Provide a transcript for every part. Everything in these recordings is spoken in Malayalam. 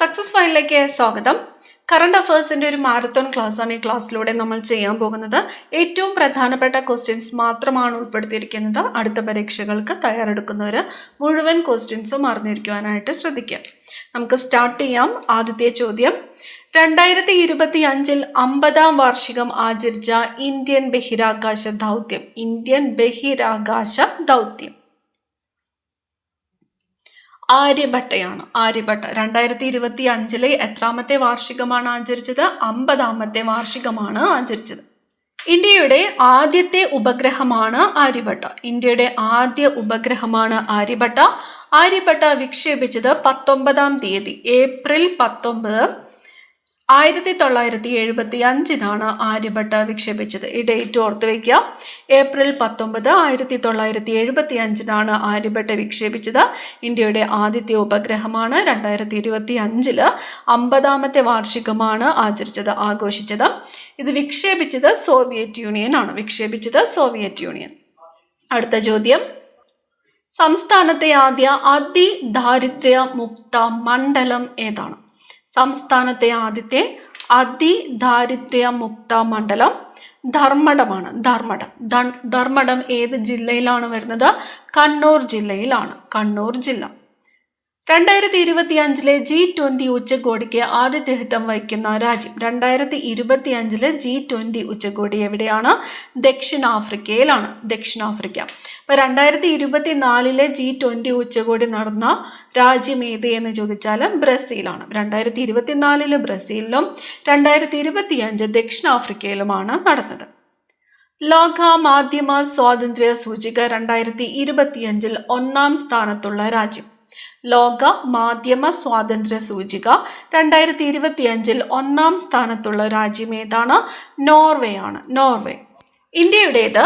സക്സസ് ഫൈലിലേക്ക് സ്വാഗതം. കറണ്ട് അഫയേഴ്സിന്റെ ഒരു മാരത്തോൺ ക്ലാസ് ആണ് ഈ ക്ലാസ്സിലൂടെ നമ്മൾ ചെയ്യാൻ പോകുന്നത്. ഏറ്റവും പ്രധാനപ്പെട്ട ക്വസ്റ്റ്യൻസ് മാത്രമാണ് ഉൾപ്പെടുത്തിയിരിക്കുന്നത്. അടുത്ത പരീക്ഷകൾക്ക് തയ്യാറെടുക്കുന്നവർ മുഴുവൻ ക്വസ്റ്റ്യൻസും അറിഞ്ഞിരിക്കുവാനായിട്ട് ശ്രദ്ധിക്കുക. നമുക്ക് സ്റ്റാർട്ട് ചെയ്യാം. ആദ്യത്തെ ചോദ്യം, 2025 50ാം വാർഷികം ആചരിച്ച ഇന്ത്യൻ ബഹിരാകാശ ദൗത്യം ആര്യഭട്ടയാണ്. ആര്യഭട്ട 2025 എത്രാമത്തെ വാർഷികമാണ് ആചരിച്ചത്? 50ാമത്തെ വാർഷികമാണ് ആചരിച്ചത്. ഇന്ത്യയുടെ ആദ്യത്തെ ഉപഗ്രഹമാണ് ആര്യഭട്ട. ആര്യഭട്ട വിക്ഷേപിച്ചത് 19ാം തീയതി ഏപ്രിൽ 19, 1975 ആര്യഭട്ട വിക്ഷേപിച്ചത്. ഈ ഡേറ്റ് ഓർത്ത് വയ്ക്കുക. ഏപ്രിൽ 19, 1975 ആര്യഭട്ട വിക്ഷേപിച്ചത്. ഇന്ത്യയുടെ ആദ്യത്തെ ഉപഗ്രഹമാണ്. 2025 50ാമത്തെ വാർഷികമാണ് ആഘോഷിച്ചത്. ഇത് വിക്ഷേപിച്ചത് സോവിയറ്റ് യൂണിയൻ. അടുത്ത ചോദ്യം, സംസ്ഥാനത്തെ ആദ്യ അതിദാരിദ്ര്യ മുക്ത മണ്ഡലം ഏതാണ്? സംസ്ഥാനത്തെ ആദ്യത്തെ അതിദാരിദ്ര്യ മുക്ത മണ്ഡലം ധർമ്മടമാണ്. ധർമ്മടം ഏത് ജില്ലയിലാണ് വരുന്നത്? കണ്ണൂർ ജില്ലയിലാണ്. 2025 G20 ഉച്ചകോടിക്ക് ആതിഥേയത്വം വഹിക്കുന്ന രാജ്യം. 2025 G20 ഉച്ചകോടി എവിടെയാണ്? ദക്ഷിണാഫ്രിക്ക. അപ്പൊ 2024 G20 ഉച്ചകോടി നടന്ന രാജ്യം ഏത് എന്ന് ചോദിച്ചാൽ ബ്രസീലാണ്. 2024 ബ്രസീലിലും 2025 ദക്ഷിണാഫ്രിക്കയിലുമാണ് നടന്നത്. ലോക മാധ്യമ സ്വാതന്ത്ര്യ സൂചിക 2025 ഒന്നാം സ്ഥാനത്തുള്ള രാജ്യം. ലോക മാധ്യമ സ്വാതന്ത്ര്യ സൂചിക 2025 ഒന്നാം സ്ഥാനത്തുള്ള രാജ്യം ഏതാണ്? നോർവേ. ഇന്ത്യയുടേത്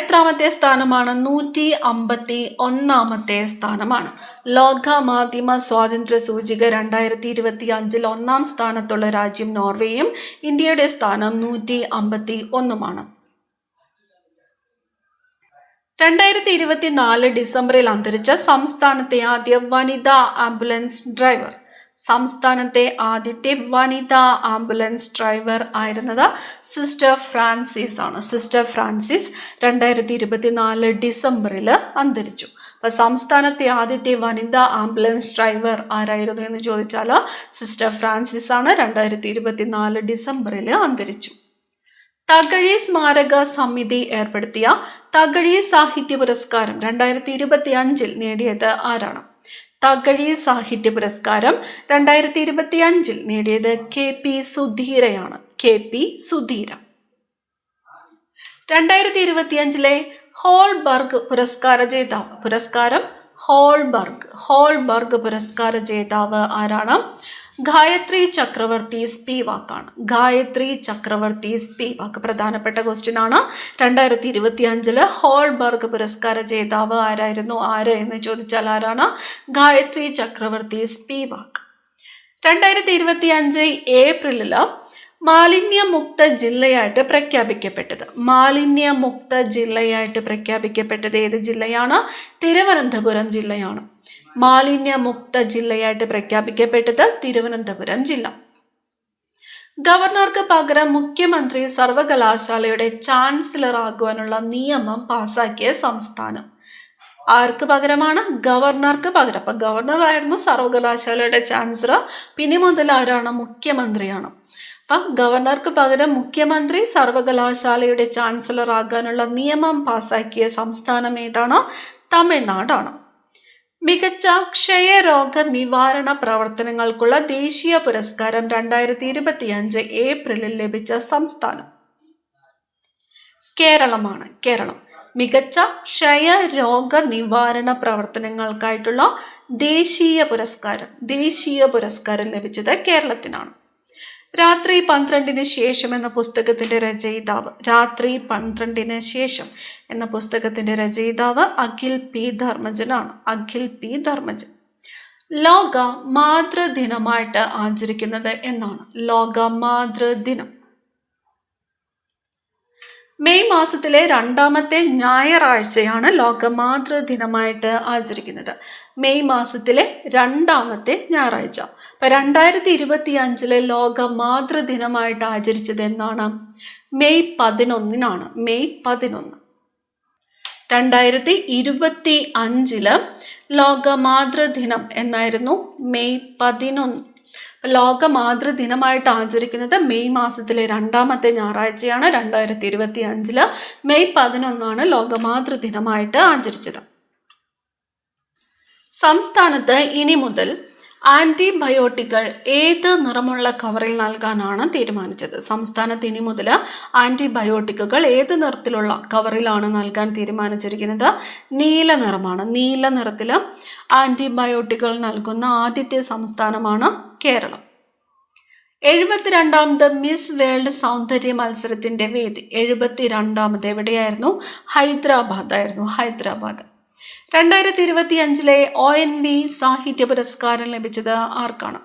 എത്രാമത്തെ സ്ഥാനമാണ്? 151ാമത്തെ സ്ഥാനമാണ്. ലോക മാധ്യമ സ്വാതന്ത്ര്യ സൂചിക 2025 ഒന്നാം സ്ഥാനത്തുള്ള രാജ്യം നോർവേയും ഇന്ത്യയുടെ സ്ഥാനം 151മാണ്. 2024 ഡിസംബറിൽ അന്തരിച്ച സംസ്ഥാനത്തെ ആദ്യ വനിതാ ആംബുലൻസ് ഡ്രൈവർ. സംസ്ഥാനത്തെ ആദ്യത്തെ വനിതാ ആംബുലൻസ് ഡ്രൈവർ ആയിരുന്നത് സിസ്റ്റർ ഫ്രാൻസിസ് ആണ്. 2024 ഡിസംബറിൽ അന്തരിച്ചു. അപ്പൊ സംസ്ഥാനത്തെ ആദ്യത്തെ വനിതാ ആംബുലൻസ് ഡ്രൈവർ ആരായിരുന്നു എന്ന് ചോദിച്ചാൽ സിസ്റ്റർ ഫ്രാൻസിസ് ആണ്. 2024 ഡിസംബറിൽ അന്തരിച്ചു. തകഴി സ്മാരക സമിതി ഏർപ്പെടുത്തിയ തകഴി സാഹിത്യ പുരസ്കാരം 2025 നേടിയത് ആരാണ്? തകഴി സാഹിത്യ പുരസ്കാരം 2025 നേടിയത് KP സുധീരയാണ്. 2025 ഹോൾബർഗ് പുരസ്കാര ജേതാവ് ആരാണ്? ഗായത്രി ചക്രവർത്തി സ്പിവാക്കാണ്. പ്രധാനപ്പെട്ട ക്വസ്റ്റ്യൻ ആണ്. 2025 ഹോൾബർഗ് പുരസ്കാര ജേതാവ് ആരായിരുന്നു? എന്ന് ചോദിച്ചാൽ ആരാണ്? ഗായത്രി ചക്രവർത്തി സ്പിവാക്ക്. 2025 ഏപ്രിലിൽ മാലിന്യമുക്ത ജില്ലയായിട്ട് പ്രഖ്യാപിക്കപ്പെട്ടത് ഏത് ജില്ലയാണ്? തിരുവനന്തപുരം ജില്ലയാണ്. മാലിന്യമുക്ത ജില്ലയായിട്ട് പ്രഖ്യാപിക്കപ്പെട്ടത് തിരുവനന്തപുരം ജില്ല. ഗവർണർക്ക് പകരം മുഖ്യമന്ത്രി സർവകലാശാലയുടെ ചാൻസലർ ആകുവാനുള്ള നിയമം പാസാക്കിയ സംസ്ഥാനം. ആർക്ക് പകരമാണ്? ഗവർണർക്ക് പകരം. അപ്പൊ ഗവർണർ ആയിരുന്നു സർവകലാശാലയുടെ ചാൻസലർ. പിന്നെ മുതൽ ആരാണ്? മുഖ്യമന്ത്രിയാണ്. അപ്പം ഗവർണർക്ക് പകരം മുഖ്യമന്ത്രി സർവകലാശാലയുടെ ചാൻസലർ ആകാനുള്ള നിയമം പാസാക്കിയ സംസ്ഥാനം ഏതാണ്? തമിഴ്നാടാണ്. മികച്ച ക്ഷയരോഗ നിവാരണ പ്രവർത്തനങ്ങൾക്കുള്ള ദേശീയ പുരസ്കാരം 2025 ഏപ്രിലിൽ ലഭിച്ച സംസ്ഥാനം കേരളമാണ്. മികച്ച ക്ഷയരോഗ നിവാരണ പ്രവർത്തനങ്ങൾക്കായിട്ടുള്ള ദേശീയ പുരസ്കാരം ലഭിച്ചത് കേരളത്തിനാണ്. രാത്രി 12-ന് ശേഷം എന്ന പുസ്തകത്തിന്റെ രചയിതാവ് അഖിൽ പി ധർമ്മജൻ. ലോക മാതൃദിനമായിട്ട് ആചരിക്കുന്നത് എന്നാണ്? ലോക മാതൃദിനം മെയ് മാസത്തിലെ 2ാമത്തെ ഞായറാഴ്ചയാണ് ലോക മാതൃദിനമായിട്ട് ആചരിക്കുന്നത്. മെയ് മാസത്തിലെ 2ാമത്തെ ഞായറാഴ്ച. ഇപ്പം 2025 ലോക മാതൃദിനമായിട്ട് ആചരിച്ചത് എന്നാണ്? May 11 May 11. 2025 ലോക മാതൃദിനം എന്നായിരുന്നു? മെയ് 11. ലോക മാതൃദിനമായിട്ട് ആചരിക്കുന്നത് മെയ് മാസത്തിലെ 2ാമത്തെ ഞായറാഴ്ചയാണ്. 2025 മെയ് 11 ലോക മാതൃദിനമായിട്ട് ആചരിച്ചത്. സംസ്ഥാനത്ത് ഇനി മുതൽ ആന്റിബയോട്ടിക്കുകൾ ഏത് നിറമുള്ള കവറിൽ നൽകാനാണ് തീരുമാനിച്ചത്? സംസ്ഥാനത്ത് ഇനി മുതൽ ആന്റിബയോട്ടിക്കുകൾ ഏത് നിറത്തിലുള്ള കവറിലാണ് നൽകാൻ തീരുമാനിച്ചിരിക്കുന്നത്? നീല നിറമാണ്. നീല നിറത്തിൽ ആന്റിബയോട്ടിക്കുകൾ നൽകുന്ന ആദ്യത്തെ സംസ്ഥാനമാണ് കേരളം. 72ാമത് മിസ് വേൾഡ് സൗന്ദര്യ മത്സരത്തിന്റെ വേദി 72ാമത് എവിടെയായിരുന്നു? ഹൈദരാബാദ്. 2025 ONV സാഹിത്യ പുരസ്കാരം ലഭിച്ചത് ആർക്കാണ്?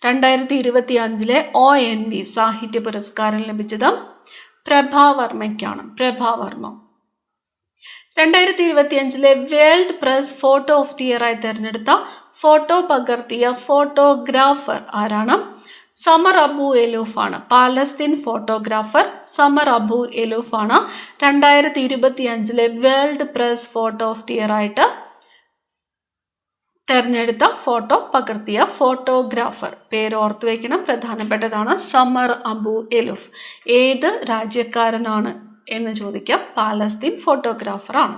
2025 ONV സാഹിത്യ പുരസ്കാരം ലഭിച്ചത് പ്രഭാവർമ്മയ്ക്കാണ്. 2025 world press photo of the year ആയി തെരഞ്ഞെടുത്ത ഫോട്ടോ പകർത്തിയ ഫോട്ടോഗ്രാഫർ ആരാണ്? സമർ അബു എലൂഫ് ആണ്. Palestine photographer Samar Abu Elouf ആണ് 2025 world press photo of the year ആയിട്ട് തെരഞ്ഞെടുത്ത ഫോട്ടോ പകർത്തിയ ഫോട്ടോഗ്രാഫർ. പേര് ഓർത്തു വയ്ക്കണം, പ്രധാനപ്പെട്ടതാണ്. സമർ അബു എലൂഫ്. ഏത് രാജ്യക്കാരനാണ് എന്ന് ചോദിക്കാം. പാലസ്തീൻ ഫോട്ടോഗ്രാഫറാണ്.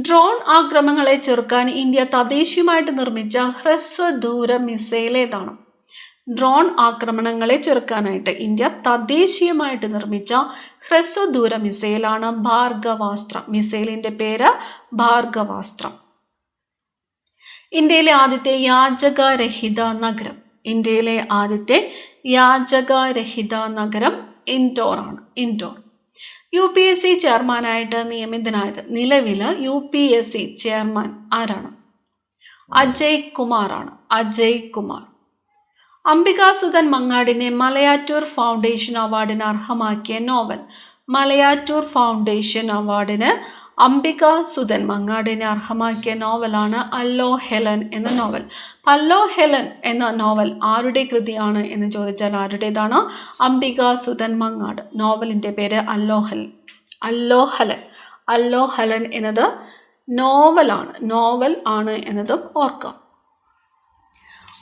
ഡ്രോൺ ആക്രമണങ്ങളെ ചെറുക്കാൻ ഇന്ത്യ തദ്ദേശീയമായിട്ട് നിർമ്മിച്ച ഹ്രസ്വദൂര മിസൈൽ ഏതാണ്? ഡ്രോൺ ആക്രമണങ്ങളെ ചെറുക്കാനായിട്ട് ഇന്ത്യ തദ്ദേശീയമായിട്ട് നിർമ്മിച്ച ഹ്രസ്വദൂര മിസൈലാണ് ഭാർഗവാസ്ത്രം. മിസൈലിന്റെ പേര് ഭാർഗവാസ്ത്രം. ഇന്ത്യയിലെ ആദ്യത്തെ യാചകരഹിത നഗരം. ഇന്ത്യയിലെ ആദ്യത്തെ യാചകരഹിത നഗരം ഇൻഡോർ ആണ്. ഇൻഡോർ. UPSC ചെയർമാനായിട്ട് നിയമിതനായത് നിലവിൽ UPSC ചെയർമാൻ ആരാണ്? അജയ് കുമാർ ആണ്. അജയ് കുമാർ. അംബികാസുധൻ മങ്ങാടിനെ മലയാറ്റൂർ ഫൗണ്ടേഷൻ അവാർഡിന് അർഹമാക്കിയ നോവൽ. മലയാറ്റൂർ ഫൗണ്ടേഷൻ അവാർഡിന് അംബികാസുധൻ മങ്ങാടിനെ അർഹമാക്കിയ നോവലാണ് അല്ലോ ഹെലൻ എന്ന നോവൽ. അല്ലോ ഹെലൻ എന്ന നോവൽ ആരുടെ കൃതിയാണ് എന്ന് ചോദിച്ചാൽ ആരുടേതാണ്? അംബികാസുധൻ മങ്ങാട്. നോവലിന്റെ പേര് അല്ലോ ഹെലൻ എന്നത് നോവലാണ്. നോവൽ ആണ് എന്നതും ഓർക്കാം.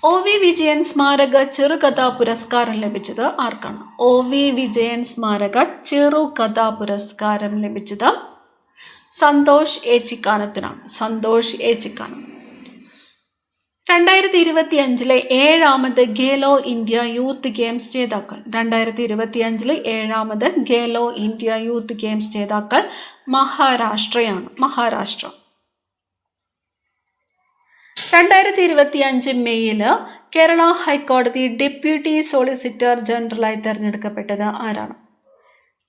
OV വിജയൻ സ്മാരക ചെറുകഥാ പുരസ്കാരം ലഭിച്ചത് ആർക്കാണ്? OV വിജയൻ സ്മാരക ചെറുകഥാ പുരസ്കാരം ലഭിച്ചത് സന്തോഷ് ഏച്ചിക്കാനത്തിനാണ്. സന്തോഷ് ഏച്ചിക്കാനം. 2025 7ാമത് ഖേലോ ഇന്ത്യ യൂത്ത് ഗെയിംസ് ജേതാക്കൾ. 2025 7ാമത് ഖേലോ ഇന്ത്യ യൂത്ത് ഗെയിംസ് ജേതാക്കൾ മഹാരാഷ്ട്രയാണ്. മഹാരാഷ്ട്ര. 2025 മെയ്യില് കേരള ഹൈക്കോടതി ഡെപ്യൂട്ടി സോളിസിറ്റർ ജനറലായി തെരഞ്ഞെടുക്കപ്പെട്ടത് ആരാണ്?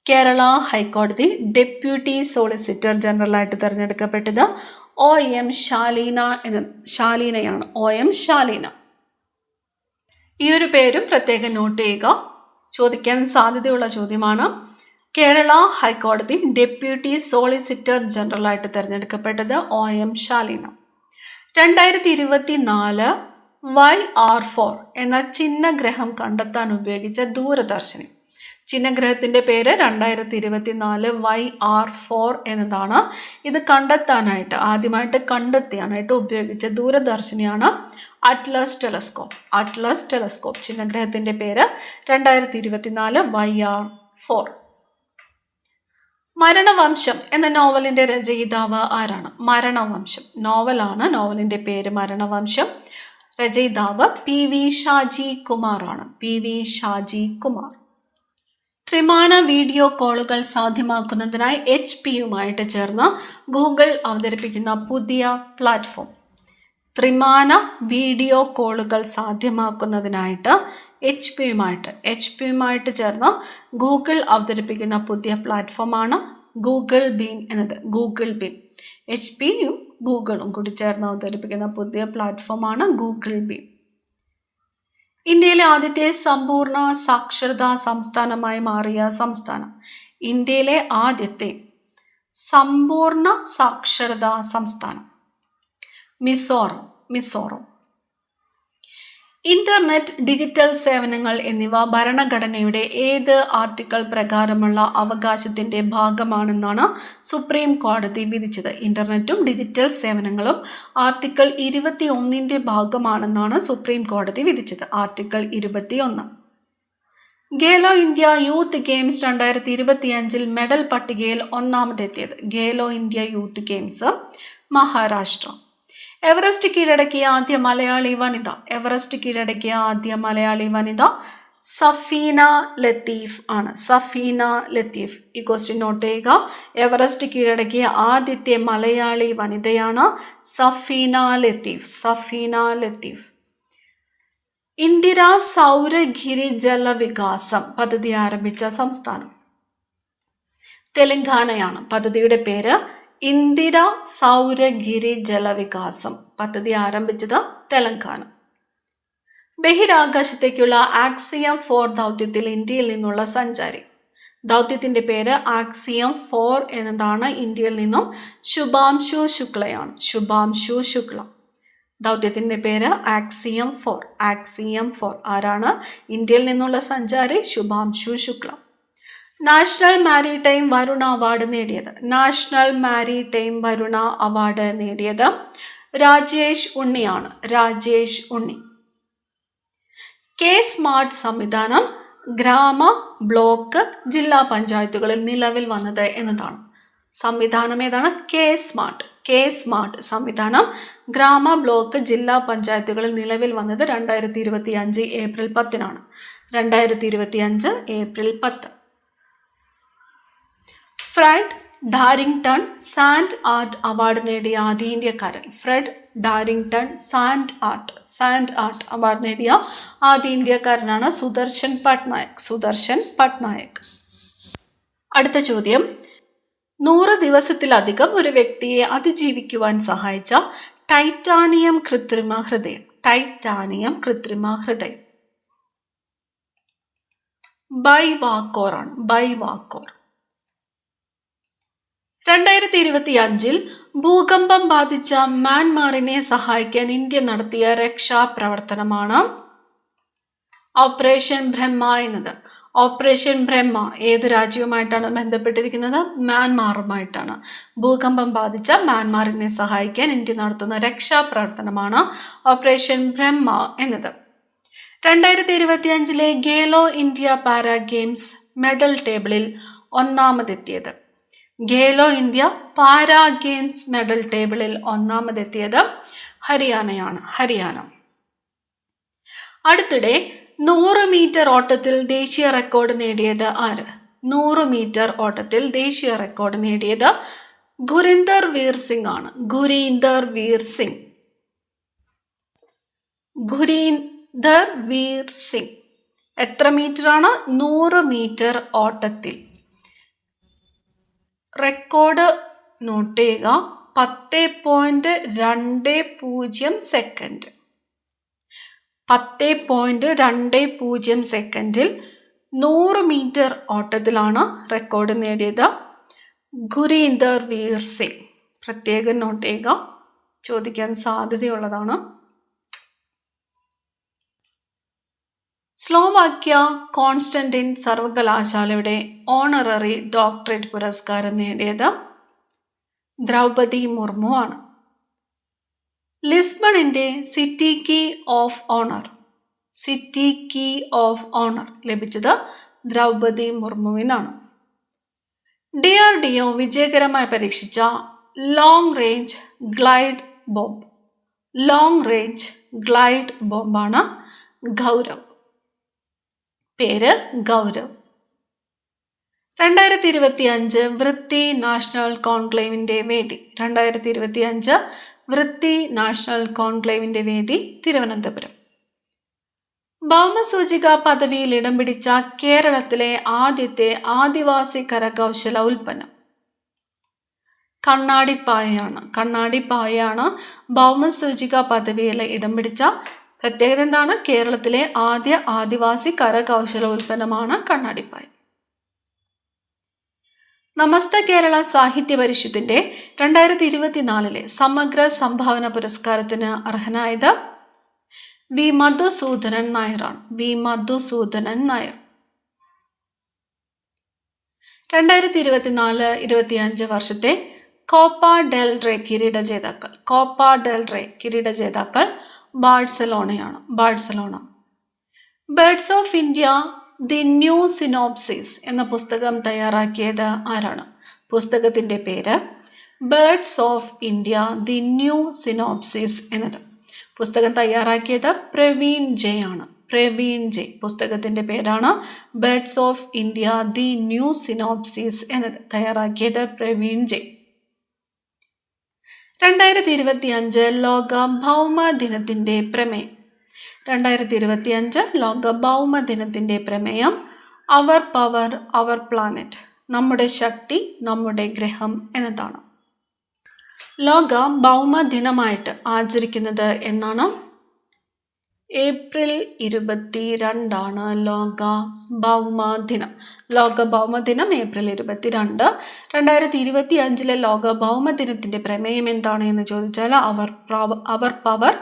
കേരള ഹൈക്കോടതി ഡെപ്യൂട്ടി സോളിസിറ്റർ ജനറലായിട്ട് തെരഞ്ഞെടുക്കപ്പെട്ടത് OM ശാലീനയാണ്. OM ശാലീന. ഈ ഒരു പേരും പ്രത്യേകം നോട്ട് ചെയ്യുക, ചോദിക്കാൻ സാധ്യതയുള്ള ചോദ്യമാണ്. കേരള ഹൈക്കോടതി ഡെപ്യൂട്ടി സോളിസിറ്റർ ജനറലായിട്ട് തെരഞ്ഞെടുക്കപ്പെട്ടത് OM ശാലീന. 2024 YR4 എന്ന ചിഹ്നഗ്രഹം കണ്ടെത്താൻ ഉപയോഗിച്ച ദൂരദർശിനി. ചിഹ്നഗ്രഹത്തിന്റെ പേര് 2024 YR4 എന്നതാണ്. ഇത് കണ്ടെത്താനായിട്ട് ആദ്യമായിട്ട് കണ്ടെത്താനായിട്ട് ഉപയോഗിച്ച ദൂരദർശിനിയാണ് അറ്റ്ലസ് ടെലസ്കോപ്പ്. ചിഹ്നഗ്രഹത്തിന്റെ പേര് 2024 YR4. മരണവംശം എന്ന നോവലിന്റെ രചയിതാവ് ആരാണ്? മരണവംശം നോവലാണ്. നോവലിന്റെ പേര് മരണവംശം. രചയിതാവ് PV ഷാജി കുമാർ ആണ്. PV ഷാജി കുമാർ. ത്രിമാന വീഡിയോ കോളുകൾ സാധ്യമാക്കുന്നതിനായി HP-യുമായിട്ട് ചേർന്ന് ഗൂഗിൾ അവതരിപ്പിക്കുന്ന പുതിയ പ്ലാറ്റ്ഫോം. ത്രിമാന വീഡിയോ കോളുകൾ സാധ്യമാക്കുന്നതിനായിട്ട് HP-യുമായിട്ട് ചേർന്ന് ഗൂഗിൾ അവതരിപ്പിക്കുന്ന പുതിയ പ്ലാറ്റ്ഫോമാണ് ഗൂഗിൾ ബീം എന്നത്. Google beam. HP-യും ഗൂഗിളും കൂടി ചേർന്ന് അവതരിപ്പിക്കുന്ന പുതിയ പ്ലാറ്റ്ഫോമാണ് ഗൂഗിൾ ബീം. ഇന്ത്യയിലെ ആദ്യത്തെ സമ്പൂർണ്ണ സാക്ഷരതാ സംസ്ഥാനമായി മാറിയ സംസ്ഥാനം. ഇന്ത്യയിലെ ആദ്യത്തെ സമ്പൂർണ്ണ സാക്ഷരതാ സംസ്ഥാനം മിസോറം. ഇന്റർനെറ്റ്, ഡിജിറ്റൽ സേവനങ്ങൾ എന്നിവ ഭരണഘടനയുടെ ഏത് ആർട്ടിക്കിൾ പ്രകാരമുള്ള അവകാശത്തിന്റെ ഭാഗമാണെന്നാണ് സുപ്രീം കോടതി വിധിച്ചത്? ഇന്റർനെറ്റും ഡിജിറ്റൽ സേവനങ്ങളും ആർട്ടിക്കിൾ 21 ഭാഗമാണെന്നാണ് സുപ്രീം കോടതി വിധിച്ചത്. Article 21. Khelo India youth games 2025 medal പട്ടികയിൽ ഒന്നാമതെത്തിയത്? Khelo India youth games Maharashtra. Everest കീഴടക്കിയ ആദ്യ മലയാളി വനിത? എവറസ്റ്റ് കീഴടക്കിയ ആദ്യ മലയാളി വനിത സഫീന ലത്തീഫ് ആണ്. സഫീന ലത്തീഫ്. ഈ ക്വസ്റ്റ്യൻ നോട്ട് ചെയ്യുക. എവറസ്റ്റ് കീഴടക്കിയ ആദ്യത്തെ മലയാളി വനിതയാണ് സഫീന ലത്തീഫ്. സഫീന ലത്തീഫ്. ഇന്ദിര സൗരഗിരി ജലവികാസം പദ്ധതി ആരംഭിച്ച സംസ്ഥാനം? തെലങ്കാനയാണ്. പദ്ധതിയുടെ പേര് ഇന്ദിര സൗരഗിരി ജലവികാസം. പദ്ധതി ആരംഭിച്ചത് തെലങ്കാന. ബഹിരാകാശത്തേക്കുള്ള ആക്സിയം 4 ദൗത്യത്തിൽ ഇന്ത്യയിൽ നിന്നുള്ള സഞ്ചാരി? ദൗത്യത്തിന്റെ പേര് ആക്സിയം 4 എന്നതാണ്. ഇന്ത്യയിൽ നിന്നും ശുഭാംശു ശുക്ലയാണ്. ശുഭാംശു ശുക്ല. ദൗത്യത്തിന്റെ പേര് ആക്സിയം 4. ആക്സിയം 4. ആരാണ് ഇന്ത്യയിൽ നിന്നുള്ള സഞ്ചാരി? Shubhanshu Shukla. National maritime Varuna award നേടിയത്? നാഷണൽ മാരിടൈം വരുണ അവാർഡ് നേടിയത് രാജേഷ് ഉണ്ണിയാണ്. രാജേഷ് ഉണ്ണി. കെ സ്മാർട്ട് സംവിധാനം ഗ്രാമ, ബ്ലോക്ക്, ജില്ലാ പഞ്ചായത്തുകളിൽ നിലവിൽ വന്നത് എന്നതാണ്? സംവിധാനം ഏതാണ്? K smart. കെ സ്മാർട്ട് സംവിധാനം ഗ്രാമ, ബ്ലോക്ക്, ജില്ലാ പഞ്ചായത്തുകളിൽ നിലവിൽ വന്നത് 2025 April 10. 2025 April 10. Fred Darington sand art award നേടിയ ആദ്യ ഇന്ത്യക്കാരൻ? Fred Darington sand art award നേടിയ ആദ്യ ഇന്ത്യക്കാരനാണ് സുദർശൻ പട്നായക്. സുദർശൻ പട്നായക്. അടുത്ത ചോദ്യം. 100 ദിവസത്തിലധികം ഒരു വ്യക്തിയെ അതിജീവിക്കുവാൻ സഹായിച്ച ടൈറ്റാനിയം കൃത്രിമ ഹൃദയം? ടൈറ്റാനിയം കൃത്രിമ ഹൃദയം ബൈവാക്കോർ ആണ്. ബൈവാക്കോർ. 2025 ഭൂകമ്പം ബാധിച്ച മ്യാൻമാറിനെ സഹായിക്കാൻ ഇന്ത്യ നടത്തിയ രക്ഷാപ്രവർത്തനമാണ് ഓപ്പറേഷൻ ബ്രഹ്മ എന്നത്. ഓപ്പറേഷൻ ബ്രഹ്മ ഏത് രാജ്യവുമായിട്ടാണ് ബന്ധപ്പെട്ടിരിക്കുന്നത്? മ്യാൻമാറുമായിട്ടാണ്. ഭൂകമ്പം ബാധിച്ച മ്യാൻമാറിനെ സഹായിക്കാൻ ഇന്ത്യ നടത്തുന്ന രക്ഷാപ്രവർത്തനമാണ് ഓപ്പറേഷൻ ബ്രഹ്മ എന്നത്. 2025 Khelo India para games medal ടേബിളിൽ ഒന്നാമതെത്തിയത്? Khelo India para games medal ടേബിളിൽ ഒന്നാമതെത്തിയത് ഹരിയാനയാണ്. ഹരിയാന. അടുത്തിടെ 100 മീറ്റർ ഓട്ടത്തിൽ ദേശീയ റെക്കോർഡ് നേടിയത് ആര്? 100 മീറ്റർ ഓട്ടത്തിൽ ദേശീയ റെക്കോർഡ് നേടിയത് ഗുരീന്ദർ വീർ സിംഗ് ആണ്. ഗുരീന്ദർ വീർ സിംഗ്. ഗുരീന്ദർ വീർ സിംഗ്. എത്ര മീറ്ററാണ്? 100 മീറ്റർ ഓട്ടത്തിൽ. റെക്കോർഡ് നോട്ട് ചെയ്യുക. 10.20 സെക്കൻഡ്. 10.20 സെക്കൻഡിൽ 100 മീറ്റർ ഓട്ടത്തിലാണ് റെക്കോർഡ് നേടിയത് ഗുരീന്ദർ വീർ സിംഗ്. പ്രത്യേകം നോട്ട് ചെയ്യുക. ചോദിക്കാൻ സാധ്യതയുള്ളതാണ്. സ്ലോവാക്യ കോൺസ്റ്റന്റൈൻ സർവകലാശാലയുടെ ഓണററി ഡോക്ടറേറ്റ് പുരസ്കാരം നേടിയത് ദ്രൗപദി മുർമു ആണ്. ലിസ്ബണിന്റെ സിറ്റി കീ ഓഫ് ഓണർ ലഭിച്ചത് ദ്രൗപദി മുർമുവിനാണ്. DRDO വിജയകരമായി പരീക്ഷിച്ച ലോങ് റേഞ്ച് ഗ്ലൈഡ് ബോംബാണ് ഗൗരവ്. പേര് ഗൗരവ്. 2025 വൃത്തി നാഷണൽ കോൺക്ലേവിന്റെ വേദി? 2025 വൃത്തി നാഷണൽ കോൺക്ലേവിന്റെ വേദി തിരുവനന്തപുരം. ഭൗമസൂചിക പദവിയിൽ ഇടം പിടിച്ച കേരളത്തിലെ ആദ്യത്തെ ആദിവാസി കരകൗശല ഉൽപ്പന്നം? കണ്ണാടിപ്പായയാണ്. കണ്ണാടിപ്പായയാണ് ഭൗമസൂചിക പദവിയിൽ ഇടം പിടിച്ച. പ്രത്യേകത എന്താണ്? കേരളത്തിലെ ആദ്യ ആദിവാസി കരകൗശല ഉൽപ്പന്നമാണ് കണ്ണാടിപ്പായ. നമസ്ത കേരള സാഹിത്യ പരിഷത്തിന്റെ 2024 സമഗ്ര സംഭാവന പുരസ്കാരത്തിന് അർഹനായത് വി മധുസൂദനൻ നായരാണ്. വി മധുസൂദനൻ നായർ. 2024-25 വർഷത്തെ കോപ്പ ഡെൽ റേ കിരീട ജേതാക്കൾ. കോപ്പ ഡെൽ റേ കിരീട ജേതാക്കൾ ബാഴ്സലോണയാണ്. ബാഴ്സലോണ. Birds of India the new synopsis എന്ന പുസ്തകം തയ്യാറാക്കിയത് ആരാണ്? പുസ്തകത്തിന്റെ പേര് birds of India the new synopsis എന്നത്. പുസ്തകം തയ്യാറാക്കിയത് പ്രവീൺ ജെ ആണ്. പ്രവീൺ ജെ. പുസ്തകത്തിന്റെ പേരാണ് birds of India the new synopsis എന്നത്. തയ്യാറാക്കിയത് പ്രവീൺ ജെ. 2025 ലോക ഭൗമ ദിനത്തിന്റെ പ്രമേയം. 2025 ലോക ഭൗമ ദിനത്തിന്റെ പ്രമേയം അവർ പവർ അവർ പ്ലാനറ്റ്. നമ്മുടെ ശക്തി നമ്മുടെ ഗ്രഹം എന്നതാണ്. ലോക ഭൗമ ദിനമായിട്ട് ആചരിക്കുന്നത് എന്നാണ്? ഏപ്രിൽ 22 ലോക ഭൗമ ദിനം. ലോക ഭൗമ ദിനം ഏപ്രിൽ 22. 2025 ലോക ഭൗമ ദിനത്തിന്റെ പ്രമേയം എന്താണ് എന്ന് ചോദിച്ചാൽ അവർ പവർ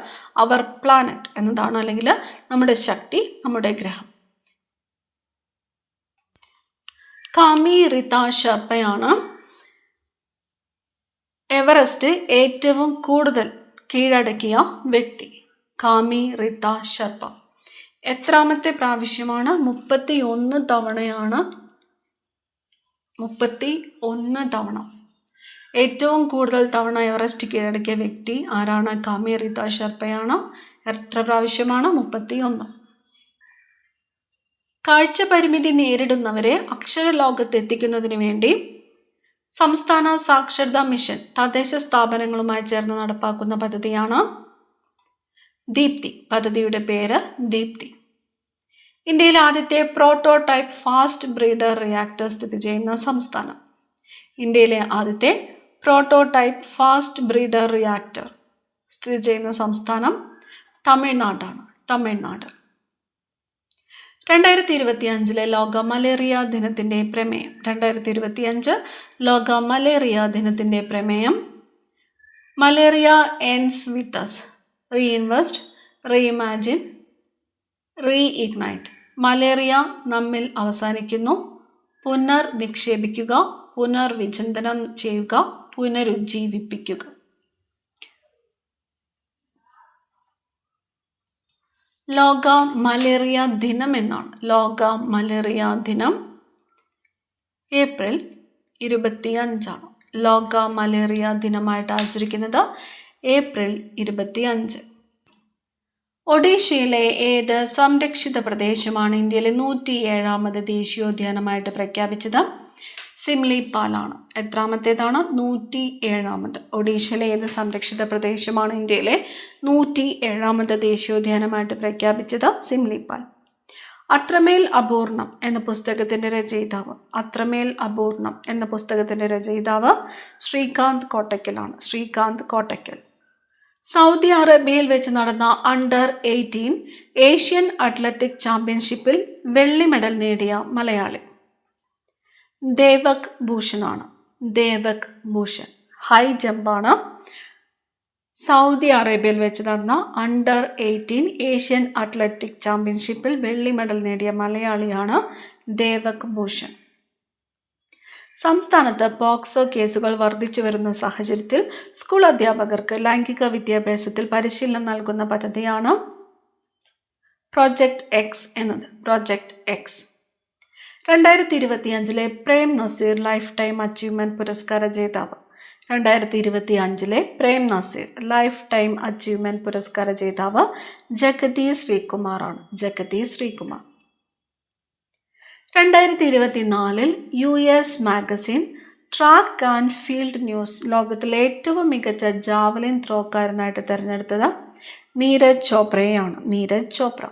അവർ പ്ലാനറ്റ് എന്നതാണ്, അല്ലെങ്കിൽ നമ്മുടെ ശക്തി നമ്മുടെ ഗ്രഹം. കാമി റിത ഷെർപ്പയാണ് എവറസ്റ്റ് ഏറ്റവും കൂടുതൽ കീഴടക്കിയ വ്യക്തി. കാമി റിത ഷെർപ്പ. എത്രാമത്തെ പ്രാവശ്യമാണ്? 31 തവണയാണ്. 31 തവണ. ഏറ്റവും കൂടുതൽ തവണ എവറസ്റ്റ് കീഴടക്കിയ വ്യക്തി ആരാണ്? കാമി റിത ഷെർപ്പയാണ്. എത്ര പ്രാവശ്യമാണ്? 31. കാഴ്ച പരിമിതി നേരിടുന്നവരെ അക്ഷരലോകത്ത് എത്തിക്കുന്നതിന് വേണ്ടി സംസ്ഥാന സാക്ഷരതാ മിഷൻ തദ്ദേശ സ്ഥാപനങ്ങളുമായി ചേർന്ന് നടപ്പാക്കുന്ന പദ്ധതിയാണ് ദീപ്തി. പദ്ധതിയുടെ പേര് ദീപ്തി. ഇന്ത്യയിലെ ആദ്യത്തെ പ്രോട്ടോടൈപ്പ് ഫാസ്റ്റ് ബ്രീഡർ റിയാക്ടർ സ്ഥിതി ചെയ്യുന്ന സംസ്ഥാനം. ഇന്ത്യയിലെ ആദ്യത്തെ പ്രോട്ടോടൈപ്പ് ഫാസ്റ്റ് ബ്രീഡർ റിയാക്ടർ സ്ഥിതി ചെയ്യുന്ന സംസ്ഥാനം തമിഴ്നാടാണ്. തമിഴ്നാട്. 2025 ലോക മലേറിയ ദിനത്തിന്റെ പ്രമേയം. 2025 ലോക മലേറിയ ദിനത്തിന്റെ പ്രമേയം malaria ends with us. Reinvest, reimagine, reignite. Malaria നമ്മിൽ അവസാനിക്കുന്നു. പുനർ നിക്ഷേപിക്കുക, പുനർവിചിന്തനം ചെയ്യുക, പുനരുജ്ജീവിപ്പിക്കുക. ലോക മലേറിയ ദിനം എന്നാണ്. ലോക മലേറിയ ദിനം ഏപ്രിൽ 25. ലോക മലേറിയ ദിനമായിട്ട് ആചരിക്കുന്നത് ഏപ്രിൽ 25. ഒഡീഷയിലെ ഏത് സംരക്ഷിത പ്രദേശമാണ് ഇന്ത്യയിലെ 107ാമത് ദേശീയോദ്യാനമായിട്ട് പ്രഖ്യാപിച്ചത്? സിംലിപാലാണ്. എത്രാമത്തേതാണ്? 107ാമത്. ഒഡീഷയിലെ ഏത് സംരക്ഷിത പ്രദേശമാണ് ഇന്ത്യയിലെ 107ാമത് ദേശീയോദ്യാനമായിട്ട് പ്രഖ്യാപിച്ചത്? സിംലിപാൽ. അത്രമേൽ അപൂർണം എന്ന പുസ്തകത്തിന്റെ രചയിതാവ്. അത്രമേൽ അപൂർണം എന്ന പുസ്തകത്തിന്റെ രചയിതാവ് ശ്രീകാന്ത് കോട്ടക്കലാണ്. ശ്രീകാന്ത് കോട്ടക്കൽ. സൗദി അറേബ്യയിൽ വെച്ച് നടന്ന അണ്ടർ 18 ഏഷ്യൻ അത്ലറ്റിക് ചാമ്പ്യൻഷിപ്പിൽ വെള്ളി മെഡൽ നേടിയ മലയാളി ദേവക് ഭൂഷണാണ്. ദേവക് ഭൂഷൺ. ഹൈ ജമ്പാണ്. സൗദി അറേബ്യയിൽ വെച്ച് നടന്ന അണ്ടർ 18 ഏഷ്യൻ അത്ലറ്റിക് ചാമ്പ്യൻഷിപ്പിൽ വെള്ളി മെഡൽ നേടിയ മലയാളിയാണ് ദേവക് ഭൂഷൺ. സംസ്ഥാനത്ത് പോക്സോ കേസുകൾ വർദ്ധിച്ചു വരുന്ന സാഹചര്യത്തിൽ സ്കൂൾ അധ്യാപകർക്ക് ലൈംഗിക വിദ്യാഭ്യാസത്തിൽ പരിശീലനം നൽകുന്ന പദ്ധതിയാണ് പ്രോജക്റ്റ് എക്സ് എന്നത്. Project X. 2025 Prem Nazir life time achievement പുരസ്കാര ജേതാവ്. 2025 Prem Nazir life time achievement പുരസ്കാര ജേതാവ് ജഗദീഷ് ശ്രീകുമാറാണ്. Jagadish Sreekumar. 2024 US magazine track and field news ലോകത്തിലെ ഏറ്റവും മികച്ച ജാവലിൻ ത്രോക്കാരനായിട്ട് തിരഞ്ഞെടുത്തത് നീരജ് ചോപ്രയാണ്. നീരജ് ചോപ്ര.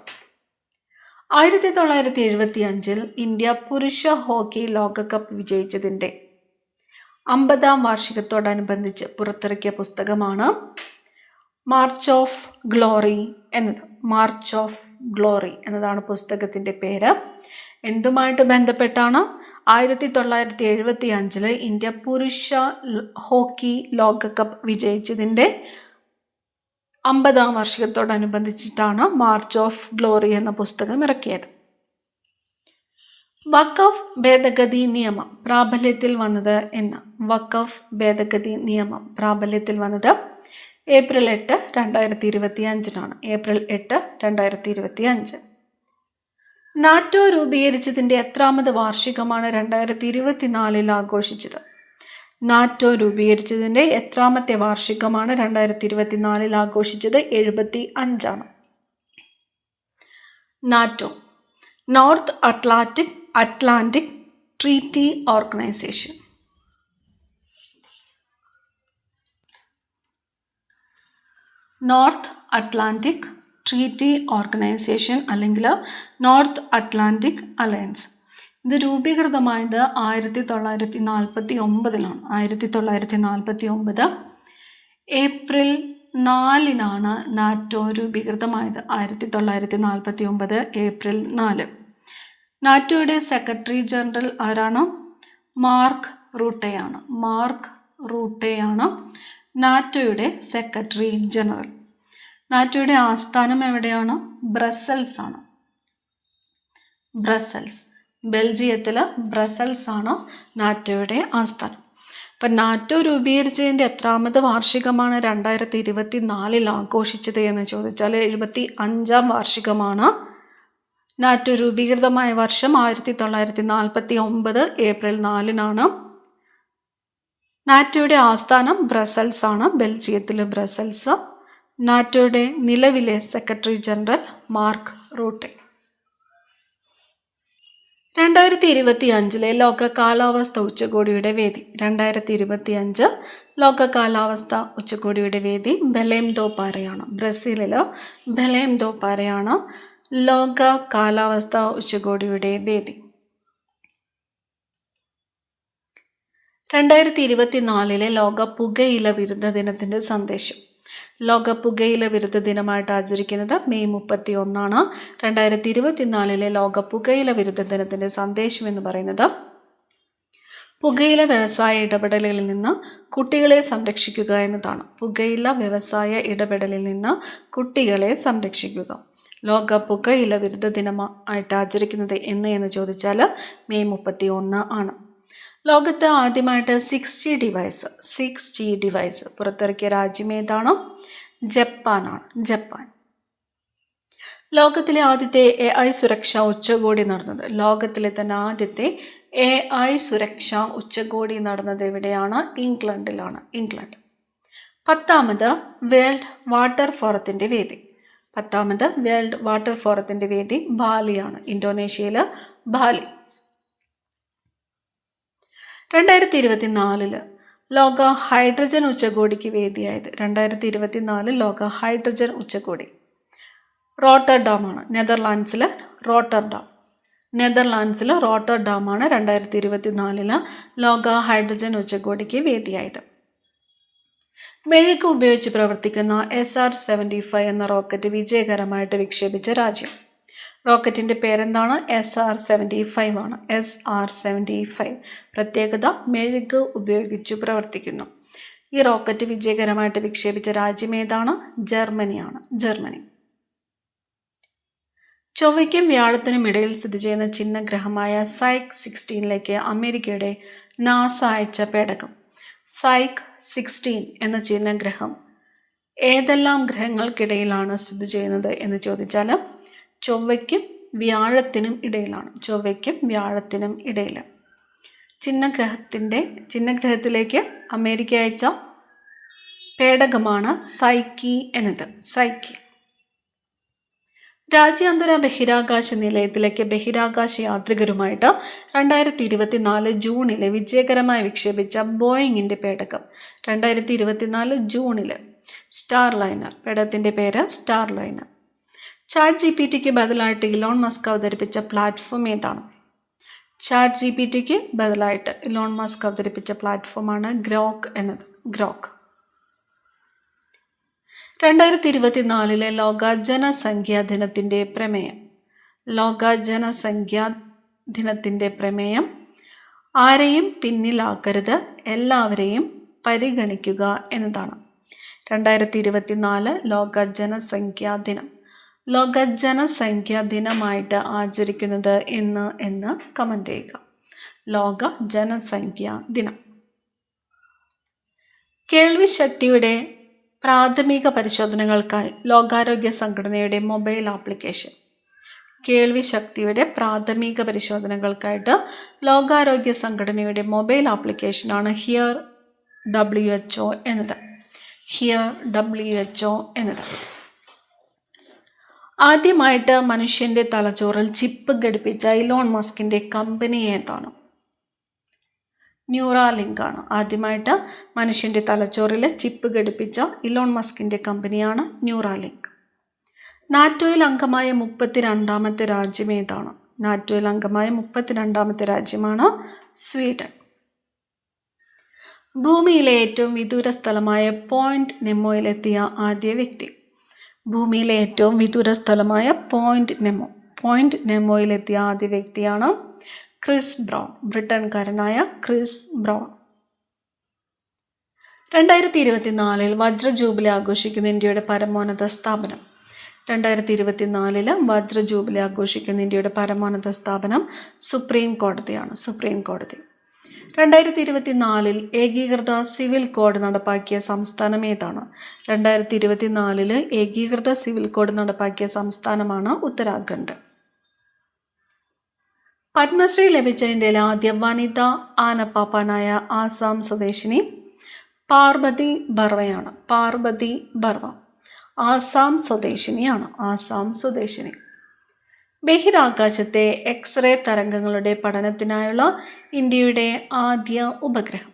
1975 ഇന്ത്യ പുരുഷ ഹോക്കി ലോകകപ്പ് വിജയിച്ചതിൻ്റെ 50ാം വാർഷികത്തോടനുബന്ധിച്ച് പുറത്തിറക്കിയ പുസ്തകമാണ് മാർച്ച് ഓഫ് ഗ്ലോറി എന്നത്. മാർച്ച് ഓഫ് ഗ്ലോറി എന്നതാണ് പുസ്തകത്തിൻ്റെ പേര്. എന്തുമായിട്ട് ബന്ധപ്പെട്ടാണ്? 1975 ഇന്ത്യ പുരുഷ ഹോക്കി ലോകകപ്പ് വിജയിച്ചതിൻ്റെ 50ാം വാർഷികത്തോടനുബന്ധിച്ചിട്ടാണ് മാർച്ച് ഓഫ് ഗ്ലോറി എന്ന പുസ്തകം ഇറക്കിയത്. വഖഫ് ഭേദഗതി നിയമം പ്രാബല്യത്തിൽ വന്നത് എന്ന്. വഖഫ് ഭേദഗതി നിയമം പ്രാബല്യത്തിൽ വന്നത് ഏപ്രിൽ 8, 2025 ഏപ്രിൽ 8, 2025. നാറ്റോ രൂപീകരിച്ചതിൻ്റെ എത്രാമത് വാർഷികമാണ് 2024 ആഘോഷിച്ചത്? നാറ്റോ രൂപീകരിച്ചതിൻ്റെ എത്രാമത്തെ വാർഷികമാണ് 2024 ആഘോഷിച്ചത്? 75. NATO north Atlantic treaty organisation. North Atlantic treaty organisation അല്ലെങ്കിൽ നോർത്ത് അറ്റ്ലാന്റിക് അലയൻസ്. ഇത് രൂപീകൃതമായത് 1949 1949 ഏപ്രിൽ 4 നാറ്റോ രൂപീകൃതമായത്. 1949 ഏപ്രിൽ 4. നാറ്റോയുടെ സെക്രട്ടറി ജനറൽ ആരാണ്? മാർക്ക് റൂട്ടെയാണ് നാറ്റോയുടെ സെക്രട്ടറി ജനറൽ. നാറ്റോയുടെ ആസ്ഥാനം എവിടെയാണ്? ബ്രസൽസ്. ബെൽജിയത്തിൽ ബ്രസൽസ് ആണ് നാറ്റോയുടെ ആസ്ഥാനം. അപ്പം നാറ്റോ രൂപീകരിച്ചതിൻ്റെ എത്രാമത് വാർഷികമാണ് 2024 ആഘോഷിച്ചത് എന്ന് ചോദിച്ചാൽ 75ാം വാർഷികമാണ്. നാറ്റോ രൂപീകൃതമായ വർഷം 1949 ഏപ്രിൽ 4. നാറ്റോയുടെ ആസ്ഥാനം ബ്രസൽസ് ആണ്, ബെൽജിയത്തിൽ ബ്രസൽസ്. നാറ്റോയുടെ നിലവിലെ സെക്രട്ടറി ജനറൽ മാർക്ക് റൂട്ടെ. 2025 ലോക കാലാവസ്ഥ ഉച്ചകോടിയുടെ വേദി. 2025 ലോക കാലാവസ്ഥ ഉച്ചകോടിയുടെ വേദി ബെലേം ദോ പാരയാണ്. ബ്രസീലിൽ ബെലേം ദോ പാരയാണ് ലോക കാലാവസ്ഥ ഉച്ചകോടിയുടെ വേദി. 2024 ലോക പുകയില വിരുദ്ധ ദിനത്തിൻ്റെ സന്ദേശം. ലോക പുകയില വിരുദ്ധ ദിനമായിട്ട് ആചരിക്കുന്നത് മെയ് 31. 2024 ലോക പുകയില വിരുദ്ധ ദിനത്തിൻ്റെ സന്ദേശം എന്ന് പറയുന്നത് പുകയില വ്യവസായ ഇടപെടലിൽ നിന്ന് കുട്ടികളെ സംരക്ഷിക്കുക എന്നതാണ്. പുകയില വ്യവസായ ഇടപെടലിൽ നിന്ന് കുട്ടികളെ സംരക്ഷിക്കുക. ലോക പുകയില വിരുദ്ധ ദിനമായിട്ട് ആചരിക്കുന്നത് എന്ന് ചോദിച്ചാൽ മെയ് 31 ആണ്. ലോകത്ത് ആദ്യമായിട്ട് 6G ഡിവൈസ് പുറത്തിറക്കിയ രാജ്യം ഏതാണ്? ജപ്പാൻ. ലോകത്തിലെ ആദ്യത്തെ AI സുരക്ഷാ ഉച്ചകോടി നടന്നത്. ലോകത്തിലെ തന്നെ ആദ്യത്തെ AI സുരക്ഷാ ഉച്ചകോടി നടന്നത് എവിടെയാണ്? ഇംഗ്ലണ്ടിലാണ്. 10ാമത് വേൾഡ് വാട്ടർ ഫോറത്തിൻ്റെ വേദി. 10ാമത് വേൾഡ് വാട്ടർ ഫോറത്തിൻ്റെ വേദി ബാലിയാണ്, ഇന്തോനേഷ്യയിൽ ബാലി. 2024 ലോക ഹൈഡ്രജൻ ഉച്ചകോടിക്ക് വേദിയായത്. 2024 ലോക ഹൈഡ്രജൻ ഉച്ചകോടി റോട്ടർഡാമാണ്, നെതർലാൻഡ്സിൽ റോട്ടർഡാമാണ് 2024 ലോക ഹൈഡ്രജൻ ഉച്ചകോടിക്ക് വേദിയായത്. മെഴുക് ഉപയോഗിച്ച് പ്രവർത്തിക്കുന്ന SR-75 എന്ന റോക്കറ്റ് വിജയകരമായിട്ട് വിക്ഷേപിച്ച രാജ്യം. റോക്കറ്റിൻ്റെ പേരെന്താണ്? SR-75 ആണ്. SR-75 പ്രത്യേകത മെഴുക് ഉപയോഗിച്ചു പ്രവർത്തിക്കുന്നു. ഈ റോക്കറ്റ് വിജയകരമായിട്ട് വിക്ഷേപിച്ച രാജ്യം ഏതാണ്? ജർമ്മനി. ചൊവ്വയ്ക്കും വ്യാഴത്തിനും ഇടയിൽ സ്ഥിതി ചെയ്യുന്ന ചിഹ്നഗ്രഹമായ സൈക്ക് 16 അമേരിക്കയുടെ നാസ അയച്ച പേടകം. സൈക്ക് 16 എന്ന ചിഹ്നഗ്രഹം ഏതെല്ലാം ഗ്രഹങ്ങൾക്കിടയിലാണ് സ്ഥിതി ചെയ്യുന്നത് എന്ന് ചോദിച്ചാൽ ചൊവ്വയ്ക്കും വ്യാഴത്തിനും ഇടയിൽ. ചിഹ്നഗ്രഹത്തിലേക്ക് അമേരിക്ക അയച്ച പേടകമാണ് സൈക്കി എന്നത്. രാജ്യാന്തര ബഹിരാകാശ നിലയത്തിലേക്ക് ബഹിരാകാശ യാത്രികരുമായിട്ട് 2024 ജൂണിൽ വിജയകരമായി വിക്ഷേപിച്ച ബോയിങ്ങിൻ്റെ പേടകം. 2024 ജൂണിൽ സ്റ്റാർലൈനർ, പേടകത്തിൻ്റെ പേര് സ്റ്റാർലൈനർ. ChatGPTക്ക് ബദലായിട്ട് ഇലോൺ മസ്ക് അവതരിപ്പിച്ച പ്ലാറ്റ്ഫോം ഏതാണ്? ChatGPTക്ക് ബദലായിട്ട് ഇലോൺ മസ്ക് അവതരിപ്പിച്ച പ്ലാറ്റ്ഫോമാണ് ഗ്രോക്ക് എന്നത്. 2024 ലോക ജനസംഖ്യാ ദിനത്തിൻ്റെ പ്രമേയം ആരെയും പിന്നിലാക്കരുത്, എല്ലാവരെയും പരിഗണിക്കുക എന്നതാണ്. 2024 ലോക ജനസംഖ്യാ ദിനം. ലോക ജനസംഖ്യാ ദിനമായിട്ട് ആചരിക്കുന്നത് എന്ന് കമൻറ്റ് ചെയ്യുക. ലോക ജനസംഖ്യാ ദിനം. കേൾവി ശക്തിയുടെ പ്രാഥമിക പരിശോധനകൾക്കായി ലോകാരോഗ്യ സംഘടനയുടെ മൊബൈൽ ആപ്ലിക്കേഷൻ. കേൾവി ശക്തിയുടെ പ്രാഥമിക പരിശോധനകൾക്കായിട്ട് ലോകാരോഗ്യ സംഘടനയുടെ മൊബൈൽ ആപ്ലിക്കേഷനാണ് ഹിയർ WHO എന്നത്. ഹിയർ WHO എന്നത്. ആദ്യമായിട്ട് മനുഷ്യൻ്റെ തലച്ചോറിൽ ചിപ്പ് ഘടിപ്പിച്ച ഇലോൺ മസ്കിൻ്റെ കമ്പനി ഏതാണ്? ന്യൂറാലിങ്ക് ആണ്. ആദ്യമായിട്ട് മനുഷ്യൻ്റെ തലച്ചോറിൽ ചിപ്പ് ഘടിപ്പിച്ച ഇലോൺ മസ്കിൻ്റെ കമ്പനിയാണ് ന്യൂറാലിങ്ക്. നാറ്റോയിൽ അംഗമായ 32ാമത്തെ രാജ്യം ഏതാണ്? നാറ്റോയിൽ അംഗമായ 32ാമത്തെ രാജ്യമാണ് സ്വീഡൻ. ഭൂമിയിലെ ഏറ്റവും വിദൂര സ്ഥലമായ പോയിന്റ് നെമോയിലെത്തിയ ആദ്യ വ്യക്തി. ഭൂമിയിലെ ഏറ്റവും വിദൂര സ്ഥലമായ പോയിന്റ് നെമോയിലെത്തിയ ആദ്യ വ്യക്തിയാണ് ക്രിസ് ബ്രൗൺ. ബ്രിട്ടൻകാരനായ ക്രിസ് ബ്രൗൺ. 2024 വജ്ര ജൂബിലി ആഘോഷിക്കുന്ന ഇന്ത്യയുടെ പരമോന്നത സ്ഥാപനം. 2024 വജ്ര ജൂബിലി ആഘോഷിക്കുന്ന ഇന്ത്യയുടെ പരമോന്നത സ്ഥാപനം സുപ്രീം കോടതിയാണ്. സുപ്രീം കോടതി. 2024 ഏകീകൃത സിവിൽ കോഡ് നടപ്പാക്കിയ സംസ്ഥാനം ഏതാണ്? 2024 ഏകീകൃത സിവിൽ കോഡ് നടപ്പാക്കിയ സംസ്ഥാനമാണ് ഉത്തരാഖണ്ഡ്. പത്മശ്രീ ലഭിച്ച ഇന്ത്യയിലെ ആദ്യ വനിതാ ആനപ്പാപ്പാനായ ആസാം സ്വദേശിനി പാർവതി ബർവയാണ്. പാർവതി ബർവ ആസാം സ്വദേശിനിയാണ്. ആസാം സ്വദേശിനി. ബഹിരാകാശത്തെ എക്സ്റേ തരംഗങ്ങളുടെ പഠനത്തിനായുള്ള ഇന്ത്യയുടെ ആദ്യ ഉപഗ്രഹം.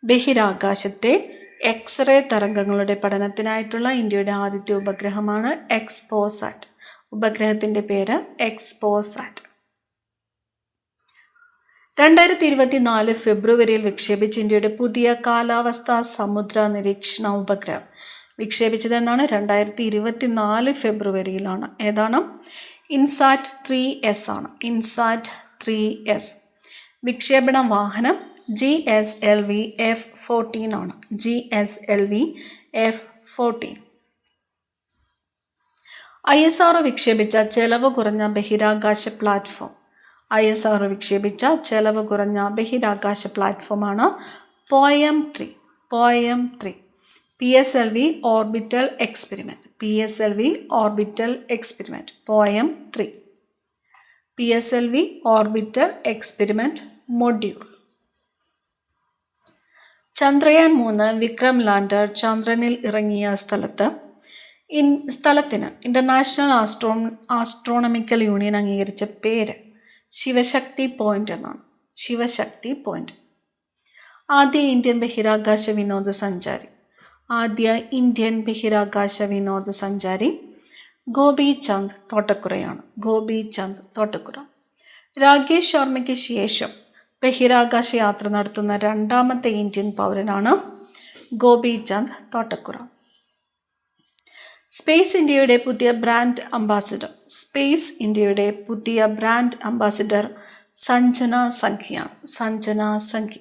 ബഹിരാകാശത്തെ എക്സ്റേ തരംഗങ്ങളുടെ പഠനത്തിനായിട്ടുള്ള ഇന്ത്യയുടെ ആദ്യത്തെ ഉപഗ്രഹമാണ് എക്സ്പോസാറ്റ്. ഉപഗ്രഹത്തിൻ്റെ പേര് എക്സ്പോസാറ്റ്. 2024 ഫെബ്രുവരിയിൽ വിക്ഷേപിച്ച ഇന്ത്യയുടെ പുതിയ കാലാവസ്ഥാ സമുദ്ര നിരീക്ഷണ ഉപഗ്രഹം. വിക്ഷേപിച്ചത് എന്നാണ്? 2024 ഫെബ്രുവരിയിലാണ്. ഏതാണ്? ഇൻസാറ്റ് 3S ആണ്. ഇൻസാറ്റ് 3S. വിക്ഷേപണ വാഹനം GSLV F-14 ആണ്. GSLV F-14. ISRO വിക്ഷേപിച്ച ചെലവ് കുറഞ്ഞ ബഹിരാകാശ പ്ലാറ്റ്ഫോം. ISRO വിക്ഷേപിച്ച ചെലവ് കുറഞ്ഞ ബഹിരാകാശ പ്ലാറ്റ്ഫോമാണ് POEM-3. POEM-3. PSLV orbital experiment. PSLV orbital experiment. POEM-3. PSLV orbital experiment module. Chandrayaan 3 Vikram lander ചന്ദ്രനിൽ ഇറങ്ങിയ സ്ഥലത്തിന് ഇന്റർനാഷണൽ ആസ്ട്രോണമിക്കൽ യൂണിയൻ അംഗീകരിച്ച പേര് ശിവശക്തി പോയിന്റ് എന്നാണ്. ശിവശക്തി പോയിന്റ്. ആദ്യ ഇന്ത്യൻ ബഹിരാകാശ വിനോദസഞ്ചാരി. ആദ്യ ഇന്ത്യൻ ബഹിരാകാശ വിനോദസഞ്ചാരി ഗോപി ചന്ദ് തോട്ടക്കുറയാണ്. ഗോപി ചന്ദ് തോട്ടക്കുറ. രാകേഷ് ശർമ്മയ്ക്ക് ശേഷം ബഹിരാകാശ യാത്ര നടത്തുന്ന 2ാമത്തെ ഇന്ത്യൻ പൗരനാണ് ഗോപി ചന്ദ് തോട്ടക്കുറ. സ്പേസ് ഇന്ത്യയുടെ പുതിയ ബ്രാൻഡ് അംബാസിഡർ. സ്പേസ് ഇന്ത്യയുടെ പുതിയ ബ്രാൻഡ് അംബാസിഡർ സഞ്ജന സംഘിയാണ്. സഞ്ജന സംഘി.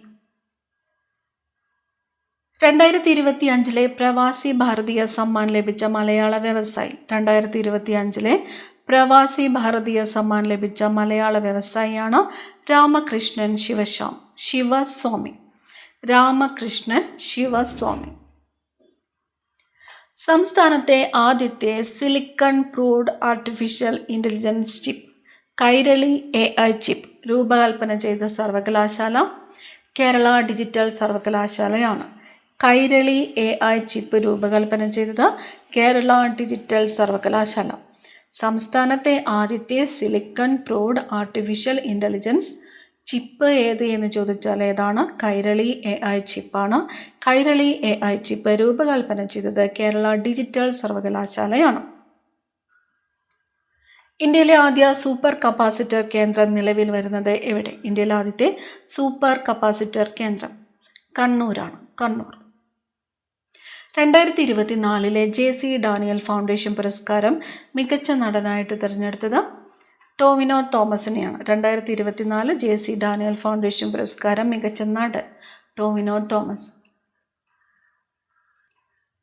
2025 പ്രവാസി ഭാരതീയ സമ്മാൻ ലഭിച്ച മലയാള വ്യവസായി. 2025 പ്രവാസി ഭാരതീയ സമ്മാൻ ലഭിച്ച മലയാള വ്യവസായിയാണ് രാമകൃഷ്ണൻ ശിവസ്വാമി. രാമകൃഷ്ണൻ ശിവസ്വാമി. സംസ്ഥാനത്തെ ആദ്യത്തെ silicon proved artificial intelligence chip Kairali AI chip രൂപകൽപ്പന ചെയ്ത സർവകലാശാല കേരള ഡിജിറ്റൽ സർവകലാശാലയാണ്. കൈരളി AI ചിപ്പ് രൂപകൽപ്പന ചെയ്തത് കേരള ഡിജിറ്റൽ സർവകലാശാല. സംസ്ഥാനത്തെ ആദ്യത്തെ silicon proved artificial intelligence chip ഏത് എന്ന് ചോദിച്ചാൽ ഏതാണ്? കൈരളി AI ചിപ്പാണ്. കൈരളി AI ചിപ്പ് രൂപകൽപ്പന ചെയ്തത് കേരള ഡിജിറ്റൽ സർവകലാശാലയാണ്. ഇന്ത്യയിലെ ആദ്യ സൂപ്പർ കപ്പാസിറ്റർ കേന്ദ്രം നിലവിൽ വരുന്നത് എവിടെ? ഇന്ത്യയിലെ ആദ്യത്തെ സൂപ്പർ കപ്പാസിറ്റർ കേന്ദ്രം കണ്ണൂരാണ്. കണ്ണൂർ. 2024 JC ഡാനിയൽ ഫൗണ്ടേഷൻ പുരസ്കാരം മികച്ച നടനായിട്ട് തിരഞ്ഞെടുത്തത് ടോവിനോ തോമസിനെയാണ്. 2024 JC ഡാനിയൽ ഫൗണ്ടേഷൻ പുരസ്കാരം മികച്ച നടൻ ടോവിനോ തോമസ്.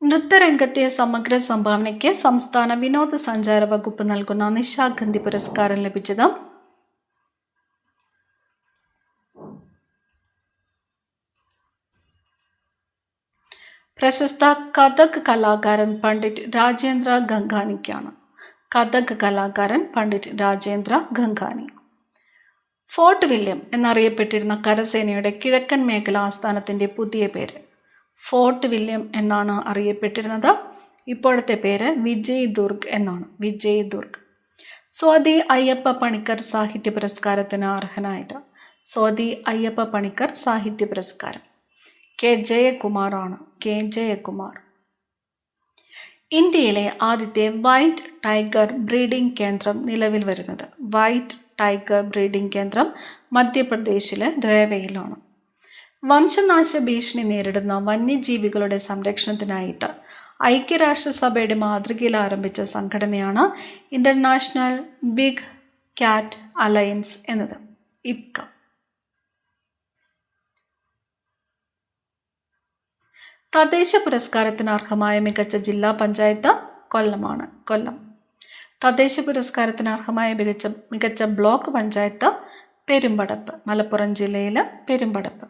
നൃത്തരംഗത്തെ സമഗ്ര സംഭാവനയ്ക്ക് സംസ്ഥാന വിനോദസഞ്ചാര വകുപ്പ് നൽകുന്ന നിശാഗന്ധി പുരസ്കാരം ലഭിച്ചത് പ്രശസ്ത കഥക് കലാകാരൻ പണ്ഡിറ്റ് രാജേന്ദ്ര ഗംഗാനിക്കാണ്. കഥക് കലാകാരൻ പണ്ഡിറ്റ് രാജേന്ദ്ര ഗംഗാനി. ഫോർട്ട് വില്യം എന്നറിയപ്പെട്ടിരുന്ന കരസേനയുടെ കിഴക്കൻ മേഖല ആസ്ഥാനത്തിൻ്റെ പുതിയ പേര് ഫോർട്ട് വില്യം എന്നാണ് അറിയപ്പെട്ടിരുന്നത്. ഇപ്പോഴത്തെ പേര് വിജയ് ദുർഗ് എന്നാണ്. വിജയ് ദുർഗ്. സ്വാതി അയ്യപ്പ പണിക്കർ സാഹിത്യ പുരസ്കാരത്തിന് അർഹനായത്. സ്വാതി അയ്യപ്പ പണിക്കർ സാഹിത്യ പുരസ്കാരം. കെ ജയകുമാറാണ്. കെ ജയകുമാർ. ഇന്ത്യയിലെ ആദ്യത്തെ വൈറ്റ് ടൈഗർ ബ്രീഡിംഗ് കേന്ദ്രം നിലവിൽ വരുന്നത്. വൈറ്റ് ടൈഗർ ബ്രീഡിംഗ് കേന്ദ്രം മധ്യപ്രദേശിലെ രേവയിലാണ്. വംശനാശ ഭീഷണി നേരിടുന്ന വന്യജീവികളുടെ സംരക്ഷണത്തിനായിട്ട് ഐക്യരാഷ്ട്രസഭയുടെ മാതൃകയിൽ ആരംഭിച്ച സംഘടനയാണ് ഇന്റർനാഷണൽ ബിഗ് കാറ്റ് അലയൻസ് എന്നത്. ഇപ്ക. തദ്ദേശ പുരസ്കാരത്തിന് അർഹമായ മികച്ച ജില്ലാ പഞ്ചായത്ത് കൊല്ലമാണ്. കൊല്ലം. തദ്ദേശ പുരസ്കാരത്തിന് അർഹമായ മികച്ച ബ്ലോക്ക് പഞ്ചായത്ത് പെരുമ്പടപ്പ്. മലപ്പുറം ജില്ലയിലെ പെരുമ്പടപ്പ്.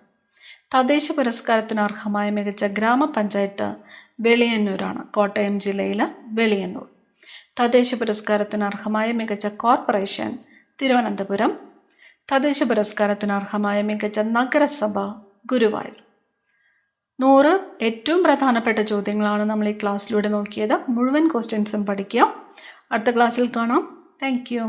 തദ്ദേശ പുരസ്കാരത്തിന് അർഹമായ മികച്ച ഗ്രാമപഞ്ചായത്ത് വെളിയന്നൂരാണ്. കോട്ടയം ജില്ലയിലെ വെളിയന്നൂർ. തദ്ദേശ പുരസ്കാരത്തിന് അർഹമായ മികച്ച കോർപ്പറേഷൻ തിരുവനന്തപുരം. തദ്ദേശ പുരസ്കാരത്തിന് അർഹമായ മികച്ച നഗരസഭ ഗുരുവായൂർ. 100 ഏറ്റവും പ്രധാനപ്പെട്ട ചോദ്യങ്ങളാണ് നമ്മൾ ഈ ക്ലാസ്സിലൂടെ നോക്കിയത്. മുഴുവൻ ക്വസ്റ്റ്യൻസും പഠിക്കുക. അടുത്ത ക്ലാസ്സിൽ കാണാം. Thank you.